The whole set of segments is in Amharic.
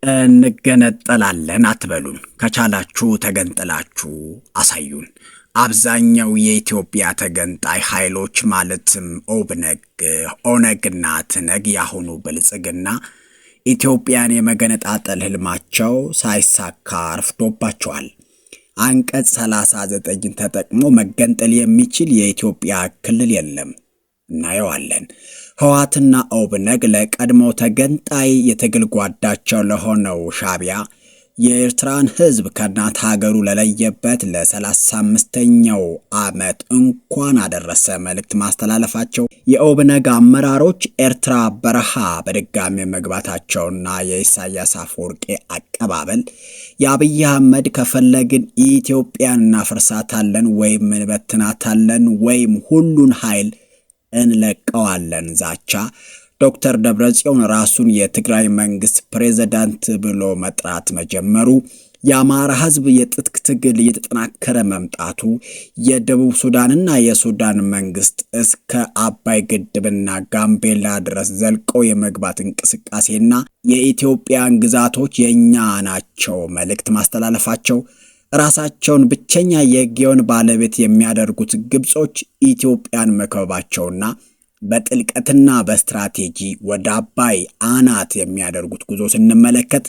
እንገነጠላለን አትበሉን። ከቻላችሁ ተገንጥላችሁ አሳዩን። አብዛኛው የኢትዮጵያ ተገንጣይ ኃይሎች ማለትም ኦብነግ፣ ኦነግና ትነግ ያሁኑ ብልጽግና ኢትዮጵያን የመገነጣጠል ህልማቸው ሳይሳካ አርፍዶባቸዋል። አንቀጽ 39ን ተጠቅሞ መገንጠል የሚችል የኢትዮጵያ ክልል የለም። እናየዋለን። ህወሓትና ኦብነግ ለቀድሞ ተገንጣይ የትግል ጓዳቸው ለሆነው ሻዕቢያ የኤርትራን ህዝብ ከናት ሀገሩ ለለየበት ለ35ኛው ዓመት እንኳን አደረሰ መልእክት ማስተላለፋቸው፣ የኦብነግ አመራሮች ኤርትራ በረሃ በድጋሚ መግባታቸውና የኢሳያስ አፈወርቂ አቀባበል የአብይ አህመድ ከፈለግን ኢትዮጵያን እናፈርሳታለን ወይም እንበትናታለን ወይም ሁሉን ኃይል እንለቀዋለን ዛቻ፣ ዶክተር ደብረጽዮን ራሱን የትግራይ መንግስት ፕሬዝዳንት ብሎ መጥራት መጀመሩ፣ የአማራ ህዝብ የትጥቅ ትግል እየተጠናከረ መምጣቱ፣ የደቡብ ሱዳንና የሱዳን መንግስት እስከ አባይ ግድብና ጋምቤላ ድረስ ዘልቆ የመግባት እንቅስቃሴና የኢትዮጵያን ግዛቶች የኛ ናቸው መልእክት ማስተላለፋቸው፣ ራሳቸውን ብቸኛ የጊዮን ባለቤት የሚያደርጉት ግብጾች ኢትዮጵያን መከበባቸውና በጥልቀትና በስትራቴጂ ወደ አባይ አናት የሚያደርጉት ጉዞ ስንመለከት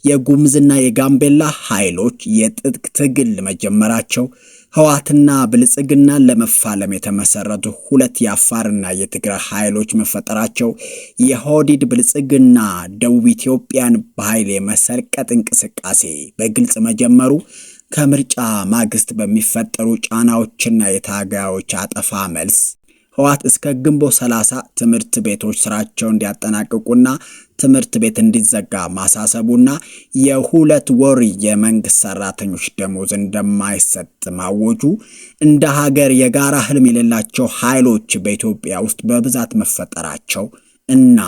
የጉምዝና የጋምቤላ ኃይሎች የትጥቅ ትግል መጀመራቸው፣ ህወሓትና ብልጽግናን ለመፋለም የተመሰረቱ ሁለት የአፋርና የትግራይ ኃይሎች መፈጠራቸው፣ የሆዲድ ብልጽግና ደቡብ ኢትዮጵያን በኃይል የመሰርቀጥ እንቅስቃሴ በግልጽ መጀመሩ፣ ከምርጫ ማግስት በሚፈጠሩ ጫናዎችና የታጋዮች አጠፋ መልስ ህወሓት እስከ ግንቦት 30 ትምህርት ቤቶች ስራቸውን እንዲያጠናቅቁና ትምህርት ቤት እንዲዘጋ ማሳሰቡና የሁለት ወር የመንግስት ሰራተኞች ደሞዝ እንደማይሰጥ ማወጁ፣ እንደ ሀገር የጋራ ህልም የሌላቸው ኃይሎች በኢትዮጵያ ውስጥ በብዛት መፈጠራቸው እና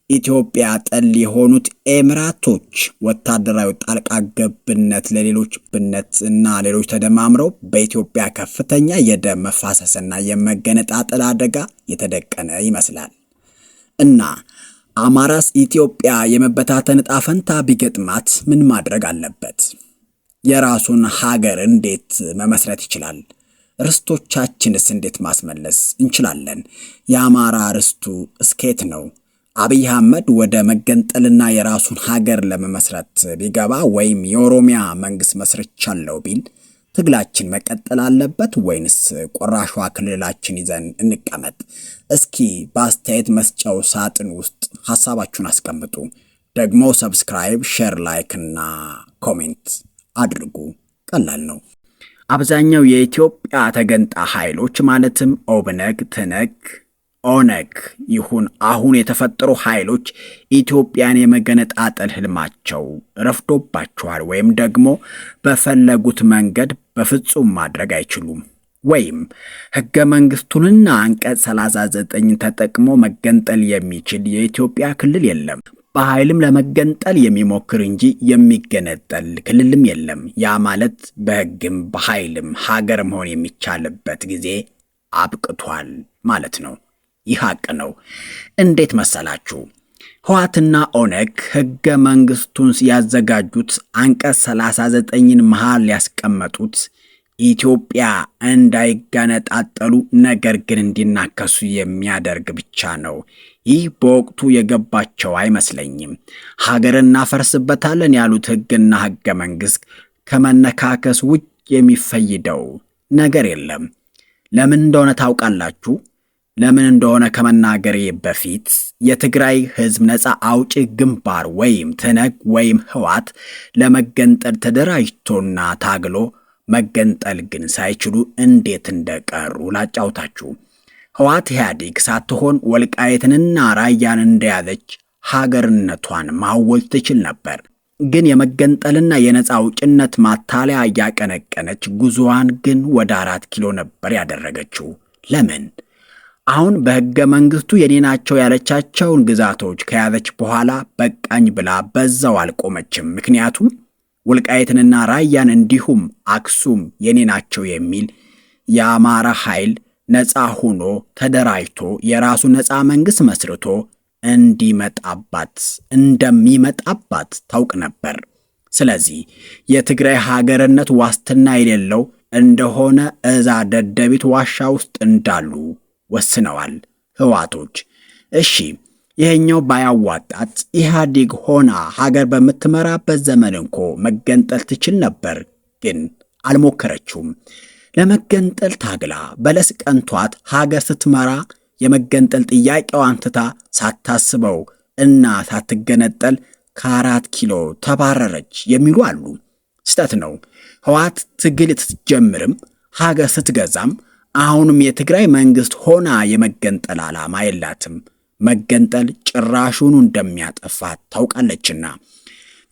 ኢትዮጵያ ጠል የሆኑት ኤሚራቶች ወታደራዊ ጣልቃ ገብነት ለሌሎች ብነት እና ሌሎች ተደማምረው በኢትዮጵያ ከፍተኛ የደም መፋሰስና የመገነጣጠል አደጋ የተደቀነ ይመስላል። እና አማራስ ኢትዮጵያ የመበታተን ዕጣ ፈንታ ቢገጥማት ምን ማድረግ አለበት? የራሱን ሀገር እንዴት መመስረት ይችላል? ርስቶቻችንስ እንዴት ማስመለስ እንችላለን? የአማራ ርስቱ እስከየት ነው? አብይ አህመድ ወደ መገንጠልና የራሱን ሀገር ለመመስረት ቢገባ ወይም የኦሮሚያ መንግስት መስርቻለሁ ቢል ትግላችን መቀጠል አለበት ወይንስ ቆራሿ ክልላችን ይዘን እንቀመጥ? እስኪ በአስተያየት መስጫው ሳጥን ውስጥ ሐሳባችሁን አስቀምጡ። ደግሞ ሰብስክራይብ፣ ሼር፣ ላይክ እና ኮሜንት አድርጉ። ቀላል ነው። አብዛኛው የኢትዮጵያ ተገንጣ ኃይሎች ማለትም ኦብነግ፣ ትነግ፣ ኦነግ ይሁን አሁን የተፈጠሩ ኃይሎች ኢትዮጵያን የመገነጣጠል ህልማቸው ረፍዶባቸዋል ወይም ደግሞ በፈለጉት መንገድ በፍጹም ማድረግ አይችሉም። ወይም ህገ መንግስቱንና አንቀጽ 39ን ተጠቅሞ መገንጠል የሚችል የኢትዮጵያ ክልል የለም። በኃይልም ለመገንጠል የሚሞክር እንጂ የሚገነጠል ክልልም የለም። ያ ማለት በህግም በኃይልም ሀገር መሆን የሚቻልበት ጊዜ አብቅቷል ማለት ነው። ይህ ሀቅ ነው። እንዴት መሰላችሁ? ህወሓትና ኦነግ ህገ መንግስቱን ያዘጋጁት አንቀጽ 39ን መሃል ያስቀመጡት ኢትዮጵያ እንዳይገነጣጠሉ ነገር ግን እንዲናከሱ የሚያደርግ ብቻ ነው። ይህ በወቅቱ የገባቸው አይመስለኝም። ሀገር እናፈርስበታለን ያሉት ህግና ህገ መንግስት ከመነካከስ ውጭ የሚፈይደው ነገር የለም። ለምን እንደሆነ ታውቃላችሁ? ለምን እንደሆነ ከመናገሬ በፊት የትግራይ ህዝብ ነፃ አውጪ ግንባር ወይም ትነግ ወይም ህወሓት ለመገንጠል ተደራጅቶና ታግሎ መገንጠል ግን ሳይችሉ እንዴት እንደቀሩ ላጫውታችሁ። ህወሓት ኢህአዴግ ሳትሆን ወልቃይትንና ራያን እንደያዘች ሀገርነቷን ማወጅ ትችል ነበር። ግን የመገንጠልና የነፃ አውጭነት ማታለያ እያቀነቀነች ጉዞዋን ግን ወደ 4 ኪሎ ነበር ያደረገችው። ለምን? አሁን በህገ መንግስቱ የኔ ናቸው ያለቻቸውን ግዛቶች ከያዘች በኋላ በቃኝ ብላ በዛው አልቆመችም። ምክንያቱም ወልቃይትንና ራያን እንዲሁም አክሱም የኔ ናቸው የሚል የአማራ ኃይል ነፃ ሆኖ ተደራጅቶ የራሱ ነፃ መንግስት መስርቶ እንደሚመጣባት ታውቅ ነበር። ስለዚህ የትግራይ ሀገርነት ዋስትና የሌለው እንደሆነ እዛ ደደቢት ዋሻ ውስጥ እንዳሉ ወስነዋል ህወሓቶች። እሺ ይሄኛው ባያዋጣት ኢህአዴግ ሆና ሀገር በምትመራበት ዘመን እንኮ መገንጠል ትችል ነበር፣ ግን አልሞከረችውም። ለመገንጠል ታግላ በለስ ቀንቷት ሀገር ስትመራ የመገንጠል ጥያቄዋን ትታ ሳታስበው እና ሳትገነጠል ከ4 ኪሎ ተባረረች የሚሉ አሉ። ስተት ነው። ህወሓት ትግል ስትጀምርም ሀገር ስትገዛም አሁንም የትግራይ መንግስት ሆና የመገንጠል ዓላማ የላትም። መገንጠል ጭራሹኑ እንደሚያጠፋት ታውቃለችና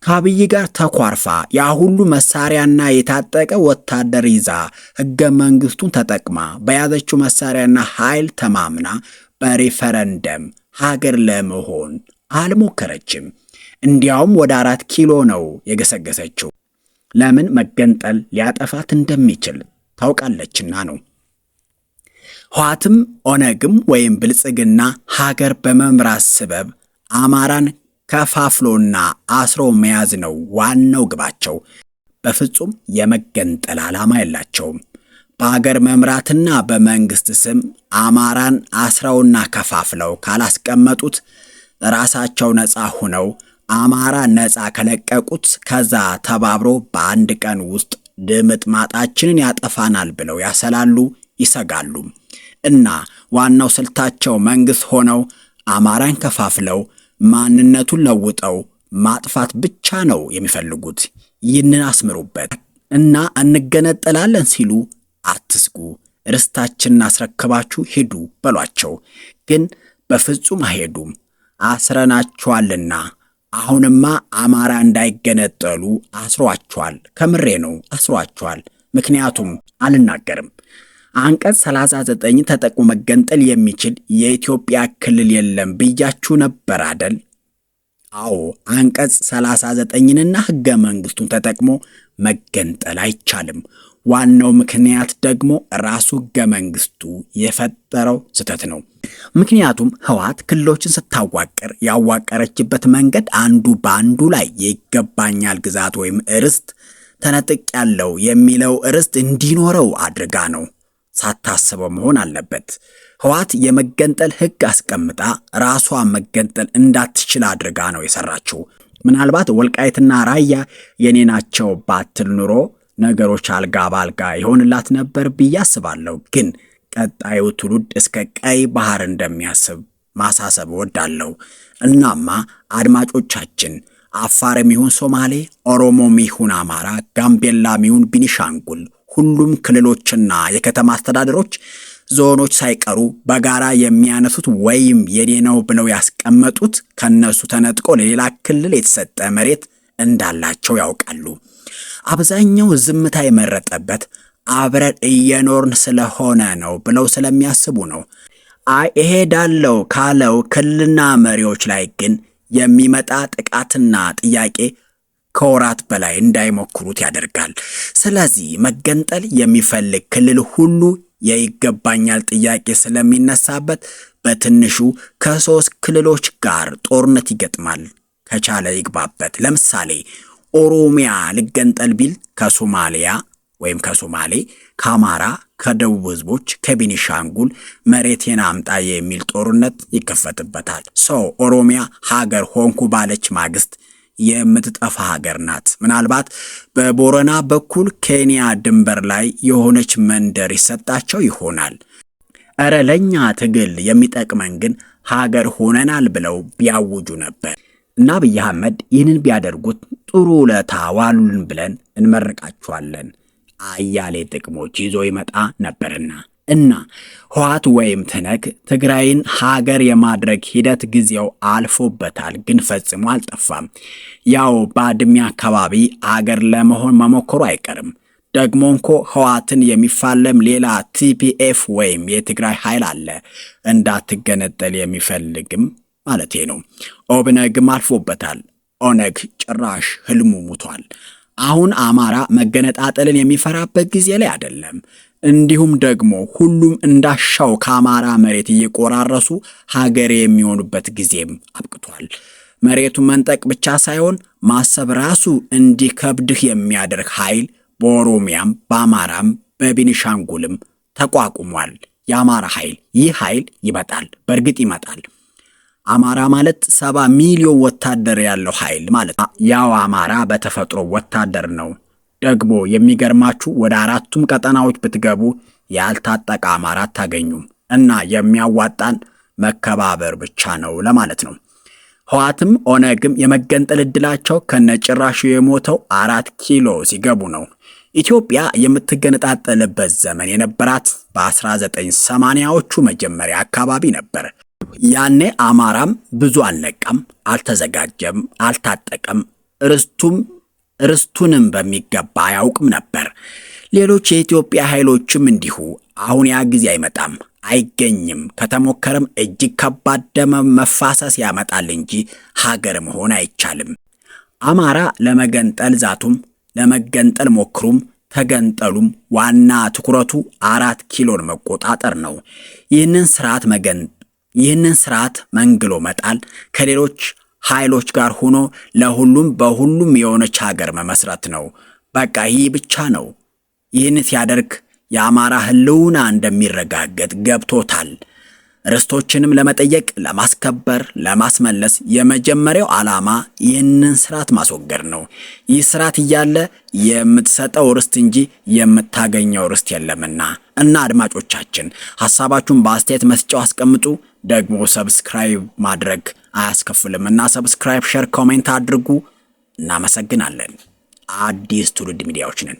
ከአብይ ጋር ተኳርፋ ያ ሁሉ መሳሪያና የታጠቀ ወታደር ይዛ ህገ መንግስቱን ተጠቅማ በያዘችው መሳሪያና ኃይል ተማምና በሪፈረንደም ሀገር ለመሆን አልሞከረችም። እንዲያውም ወደ 4 ኪሎ ነው የገሰገሰችው። ለምን? መገንጠል ሊያጠፋት እንደሚችል ታውቃለችና ነው። ህወሓትም ኦነግም ወይም ብልጽግና ሀገር በመምራት ስበብ አማራን ከፋፍሎና አስሮ መያዝ ነው ዋናው ግባቸው። በፍጹም የመገንጠል ዓላማ የላቸውም። በሀገር መምራትና በመንግስት ስም አማራን አስረውና ከፋፍለው ካላስቀመጡት ራሳቸው ነፃ ሆነው አማራ ነፃ ከለቀቁት ከዛ ተባብሮ በአንድ ቀን ውስጥ ድምጥማጣችንን ያጠፋናል ብለው ያሰላሉ፣ ይሰጋሉ። እና ዋናው ስልታቸው መንግስት ሆነው አማራን ከፋፍለው ማንነቱን ለውጠው ማጥፋት ብቻ ነው የሚፈልጉት። ይህንን አስምሩበት እና እንገነጠላለን ሲሉ አትስጉ፣ ርስታችንን አስረክባችሁ ሂዱ በሏቸው። ግን በፍጹም አይሄዱም፣ አስረናቸዋልና። አሁንማ አማራ እንዳይገነጠሉ አስሯቸዋል። ከምሬ ነው፣ አስሯቸዋል። ምክንያቱም አልናገርም። አንቀጽ 39 ተጠቅሞ መገንጠል የሚችል የኢትዮጵያ ክልል የለም ብያችሁ ነበር አደል? አዎ፣ አንቀጽ 39ንና ህገ መንግስቱን ተጠቅሞ መገንጠል አይቻልም። ዋናው ምክንያት ደግሞ ራሱ ህገ መንግስቱ የፈጠረው ስህተት ነው። ምክንያቱም ህወሓት ክልሎችን ስታዋቅር ያዋቀረችበት መንገድ አንዱ በአንዱ ላይ ይገባኛል ግዛት ወይም ርስት ተነጥቅ ያለው የሚለው ርስት እንዲኖረው አድርጋ ነው። ሳታስበው መሆን አለበት። ህወሓት የመገንጠል ህግ አስቀምጣ ራሷ መገንጠል እንዳትችል አድርጋ ነው የሰራችው። ምናልባት ወልቃይትና ራያ የኔ ናቸው ባትል ኑሮ ነገሮች አልጋ ባልጋ ይሆንላት ነበር ብዬ አስባለሁ። ግን ቀጣዩ ትውልድ እስከ ቀይ ባህር እንደሚያስብ ማሳሰብ እወዳለሁ። እናማ አድማጮቻችን አፋርም ይሁን ሶማሌ፣ ኦሮሞም ይሁን አማራ፣ ጋምቤላም ይሁን ቢኒሻንጉል ሁሉም ክልሎችና የከተማ አስተዳደሮች ዞኖች ሳይቀሩ በጋራ የሚያነሱት ወይም የኔ ነው ብለው ያስቀመጡት ከነሱ ተነጥቆ ለሌላ ክልል የተሰጠ መሬት እንዳላቸው ያውቃሉ። አብዛኛው ዝምታ የመረጠበት አብረን እየኖርን ስለሆነ ነው ብለው ስለሚያስቡ ነው። እሄዳለሁ ካለው ክልልና መሪዎች ላይ ግን የሚመጣ ጥቃትና ጥያቄ ከወራት በላይ እንዳይሞክሩት ያደርጋል። ስለዚህ መገንጠል የሚፈልግ ክልል ሁሉ የይገባኛል ጥያቄ ስለሚነሳበት በትንሹ ከ3 ክልሎች ጋር ጦርነት ይገጥማል። ከቻለ ይግባበት። ለምሳሌ ኦሮሚያ ልገንጠል ቢል ከሶማሊያ ወይም ከሶማሌ፣ ከአማራ፣ ከደቡብ ህዝቦች፣ ከቤኒሻንጉል መሬቴን አምጣ የሚል ጦርነት ይከፈትበታል። ኦሮሚያ ሀገር ሆንኩ ባለች ማግስት የምትጠፋ ሀገር ናት። ምናልባት በቦረና በኩል ኬንያ ድንበር ላይ የሆነች መንደር ይሰጣቸው ይሆናል። እረ ለኛ ትግል የሚጠቅመን ግን ሀገር ሆነናል ብለው ቢያውጁ ነበር እና አብይ አህመድ ይህንን ቢያደርጉት ጥሩ ውለታ ዋሉልን ብለን እንመርቃቸዋለን። አያሌ ጥቅሞች ይዞ ይመጣ ነበርና እና ህወሓት ወይም ትነግ ትግራይን ሀገር የማድረግ ሂደት ጊዜው አልፎበታል፣ ግን ፈጽሞ አልጠፋም። ያው ባድሜ አካባቢ አገር ለመሆን መሞከሩ አይቀርም። ደግሞ እንኮ ህወሓትን የሚፋለም ሌላ ቲፒኤፍ ወይም የትግራይ ኃይል አለ፣ እንዳትገነጠል የሚፈልግም ማለቴ ነው። ኦብነግም አልፎበታል። ኦነግ ጭራሽ ህልሙ ሙቷል። አሁን አማራ መገነጣጠልን የሚፈራበት ጊዜ ላይ አይደለም። እንዲሁም ደግሞ ሁሉም እንዳሻው ከአማራ መሬት እየቆራረሱ ሀገር የሚሆኑበት ጊዜም አብቅቷል። መሬቱን መንጠቅ ብቻ ሳይሆን ማሰብ ራሱ እንዲከብድህ የሚያደርግ ኃይል በኦሮሚያም በአማራም በቤኒሻንጉልም ተቋቁሟል። የአማራ ኃይል ይህ ኃይል ይመጣል፣ በእርግጥ ይመጣል። አማራ ማለት 70 ሚሊዮን ወታደር ያለው ኃይል ማለት ያው አማራ በተፈጥሮ ወታደር ነው። ደግሞ የሚገርማችሁ ወደ አራቱም ቀጠናዎች ብትገቡ ያልታጠቀ አማራ አታገኙም እና የሚያዋጣን መከባበር ብቻ ነው ለማለት ነው። ህወሓትም ኦነግም የመገንጠል ዕድላቸው ከነጭራሹ የሞተው 4 ኪሎ ሲገቡ ነው። ኢትዮጵያ የምትገነጣጠልበት ዘመን የነበራት በ1980ዎቹ መጀመሪያ አካባቢ ነበር። ያኔ አማራም ብዙ አልነቃም፣ አልተዘጋጀም፣ አልታጠቀም፣ ርስቱንም በሚገባ አያውቅም ነበር። ሌሎች የኢትዮጵያ ኃይሎችም እንዲሁ። አሁን ያ ጊዜ አይመጣም፣ አይገኝም። ከተሞከረም እጅግ ከባድ ደም መፋሰስ ያመጣል እንጂ ሀገር መሆን አይቻልም። አማራ ለመገንጠል ዛቱም፣ ለመገንጠል ሞክሩም፣ ተገንጠሉም ዋና ትኩረቱ 4 ኪሎን መቆጣጠር ነው። ይህንን ስርዓት መንግሎ መጣል ከሌሎች ኃይሎች ጋር ሆኖ ለሁሉም በሁሉም የሆነች ሀገር መመስረት ነው። በቃ ይህ ብቻ ነው። ይህን ሲያደርግ የአማራ ህልውና እንደሚረጋገጥ ገብቶታል። ርስቶችንም ለመጠየቅ፣ ለማስከበር፣ ለማስመለስ የመጀመሪያው ዓላማ ይህንን ስርዓት ማስወገድ ነው። ይህ ስርዓት እያለ የምትሰጠው ርስት እንጂ የምታገኘው ርስት የለምና እና አድማጮቻችን ሐሳባችሁን በአስተያየት መስጫው አስቀምጡ። ደግሞ ሰብስክራይብ ማድረግ አያስከፍልምና ሰብስክራይብ፣ ሼር፣ ኮሜንት አድርጉ። እናመሰግናለን። አዲስ ትውልድ ሚዲያዎች ነን።